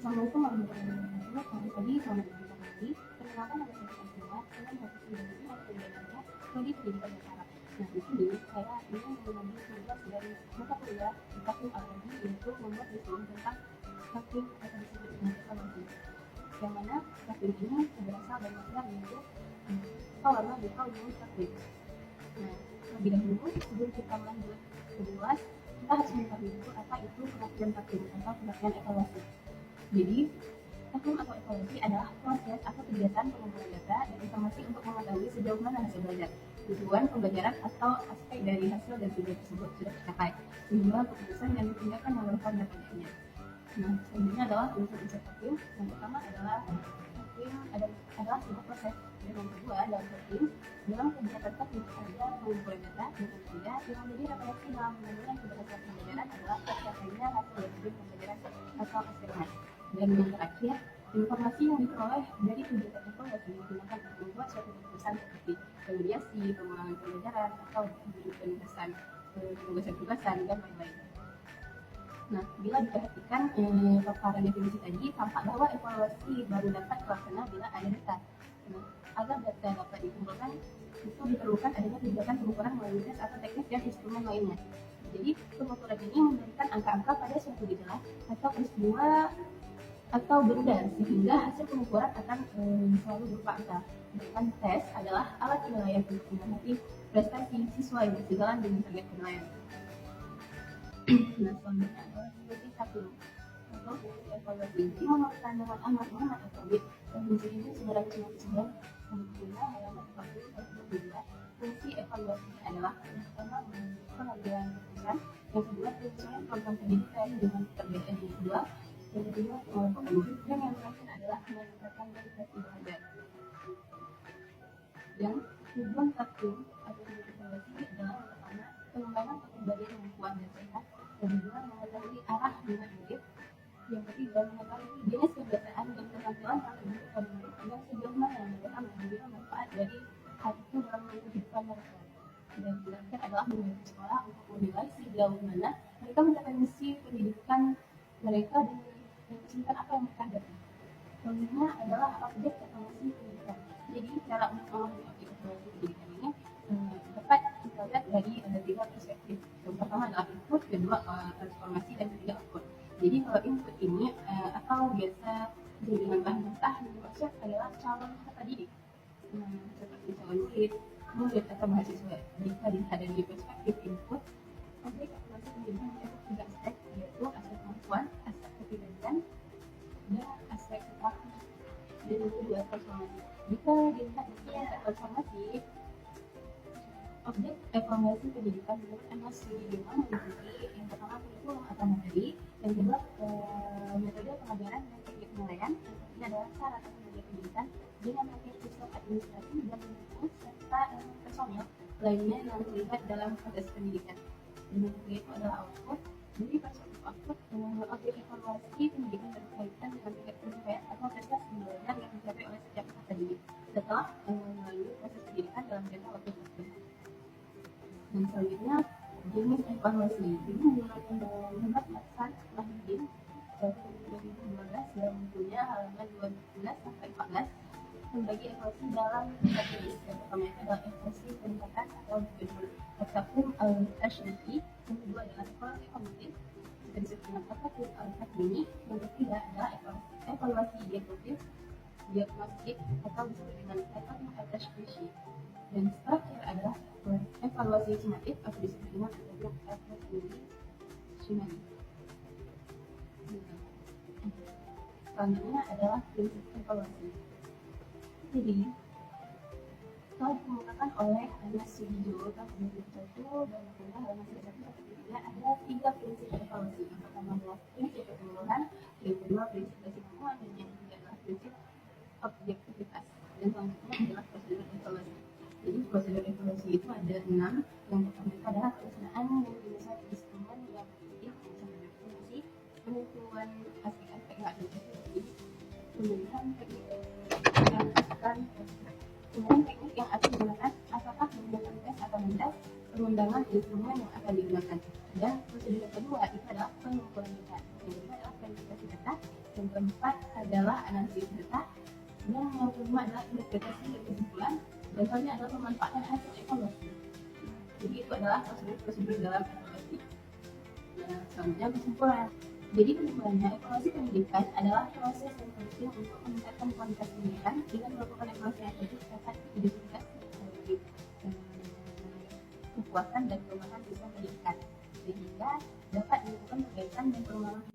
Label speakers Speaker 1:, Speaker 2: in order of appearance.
Speaker 1: Assalamualaikum warahmatullahi wabarakatuh. Selamat pagi, selamat berjumpa kembali. Perkenalkan nama saya Fitri Asmila. Saya mahasiswi dari Unhas Pendidikannya Prodi Pendidikan Bahasa. Nah, di sini saya ingin mengambil tugas dari mata kuliah di tahun awal yaitu membuat resume tentang Takvim atau disebut dengan evaluasi. Yang mana Takvim ini berasal dari istilah yaitu Qawama biqaulil Takvim. Nah, lebih dahulu sebelum kita lanjut kelas, kita harus mengetahui dulu apa itu pengertian Takvim atau pengertian evaluasi. Jadi, takvim atau evaluasi adalah proses atau kegiatan pengumpulan data dan informasi untuk mengetahui sejauh mana hasil belajar, tujuan pembelajaran atau aspek dari hasil dan tujuan tersebut sudah tercapai, sehingga keputusan dan tindakan yang relevan dapat. Nah, selanjutnya adalah unsur-unsur takvim. Yang pertama adalah takvim adalah sebuah proses, dan yang kedua dalam takvim dalam kegiatan takvim ada pengumpulan data, dan yang ketiga yang menjadi referensi dalam menentukan keberhasilan pembelajaran adalah tercapainya hasil dari tujuan pembelajaran atau aspirasi. Dan yang terakhir, informasi yang diperoleh dari kegiatan evaluasi digunakan untuk membuat suatu keputusan seperti remediasi, pengulangan pembelajaran, atau tugasan dan lain-lain. Nah, bila diperhatikan paparan definisi tadi, tampak bahwa evaluasi baru dapat terlaksana bila ada data. Nah, agar data dapat dikumpulkan, itu diperlukan adanya kegiatan pengukuran melalui tes atau teknik dan instrumen lainnya. Jadi, pengukuran ini memberikan angka-angka pada suatu gejala atau peristiwa atau benda, sehingga hasil pengukuran akan selalu berupa angka. Sedangkan tes adalah alat penilaian untuk mengamati prestasi siswa yang berjalan dengan target penilaian. Nah, selanjutnya adalah fungsi takvim atau fungsi evaluasi. Ini merupakan dengan Ahmad Muhammad Al-Tabib dan fungsinya 999 sebetulnya halaman 40-42. Fungsi evaluasi adalah yang pertama pengambilan keputusan, yang kedua penyesuaian program pendidikan dengan perbedaan yang kedua, yang ketiga pengelolaan, dan yang terakhir adalah meningkatkan kualitas belajar. Dan tujuan takvim atau evaluasi adalah yang pertama pengembangan kepribadian yang kuat dan sehat, yang kedua mengetahui arah minat murid, yang ketiga mengetahui jenis kebiasaan dan keterampilan para murid pada murid dan sejauh mana mereka mengambil manfaat dari hal itu dalam kehidupan mereka. Dan yang terakhir adalah membantu sekolah untuk menilai sejauh mana mereka mencapai misi pendidikan mereka dan menunjukkan apa yang mereka hadapi. Selanjutnya adalah objek evaluasi pendidikan. Jadi cara untuk memahami objek evaluasi pendidikan ini dapat kita lihat dari tiga perspektif. Yang pertama adalah input, kedua transformasi, dan ketiga output. Jadi kalau input ini atau biasa dengan bahan mentah yang dimaksud adalah calon peserta didik, seperti calon murid atau mahasiswa. Jika dilihat dari perspektif input, objek evaluasi pendidikan memiliki tiga aspek, yaitu aspek kemampuan, aspek kepribadian, dan aspek kepakaran. Dan yang kedua transformasi. Jika dilihat dari aspek transformasi, objek evaluasi pendidikan menurut Amos Sugiyama meliputi yang pertama kurikulum atau materi, yang kedua metode pengajaran dan teknik penilaian, yang ketiga adalah cara atau metode pendidikan dengan metode sistem administrasi dan mendukung serta personil lainnya yang terlibat dalam proses pendidikan. Dan yang ketiga itu adalah output. Jadi perspektif output, objek evaluasi pendidikan berkaitan dengan tingkat pencapaian atau prestasi belajar yang dicapai oleh setiap peserta didik setelah melalui proses pendidikan dalam jangka waktu tertentu. Dan selanjutnya jenis evaluasi. Jadi menurut Muhammad Hasan Mahidin tahun 2015 dalam bukunya halaman 12 sampai 14 membagi evaluasi dalam tiga jenis. Yang pertama itu adalah evaluasi peningkatan atau takvim al-tashri'i, yang kedua adalah evaluasi kognitif dan disebut dengan takvim al-takvimi, yang ketiga adalah evaluasi diagnostik atau disebut dengan takvim al-tashri'i, dan terakhir adalah evaluasi sumatif atau disebut dengan evaluasi sumatif. Selanjutnya adalah prinsip evaluasi. Jadi, telah dikemukakan oleh Amos Sugiyama tahun 2001 dan bukunya halaman 31-33 ada tiga prinsip evaluasi. Yang pertama adalah prinsip keseluruhan, yang kedua prinsip kesimpulan, dan yang ketiga adalah prinsip objektivitas. Dan selanjutnya adalah prosedur evaluasi. Jadi prosedur evaluasi itu ada 6. Yang pertama adalah pelaksanaan yang dimasuk instrumen yang penting untuk informasi, penentuan aspek-aspek yang ada di pemilihan teknik yang akan kemudian teknik yang akan digunakan, apakah menggunakan tes atau mendas, perundangan instrumen yang akan digunakan. Dan prosedur yang kedua itu adalah pengumpulan data. Yang kedua adalah verifikasi data, yang keempat adalah analisis data, yang kelima adalah interpretasi dan kesimpulan, dan selanjutnya adalah pemanfaatan hasil evaluasi. Jadi itu adalah prosedur dalam evaluasi. Nah, selanjutnya kesimpulan. Jadi kesimpulannya, evaluasi pendidikan adalah proses yang penting untuk meningkatkan kualitas pendidikan dengan melakukan evaluasi yang efektif dapat diidentifikasi kekuatan dan kelemahan siswa pendidikan, sehingga dapat dilakukan perbaikan dan pengembangan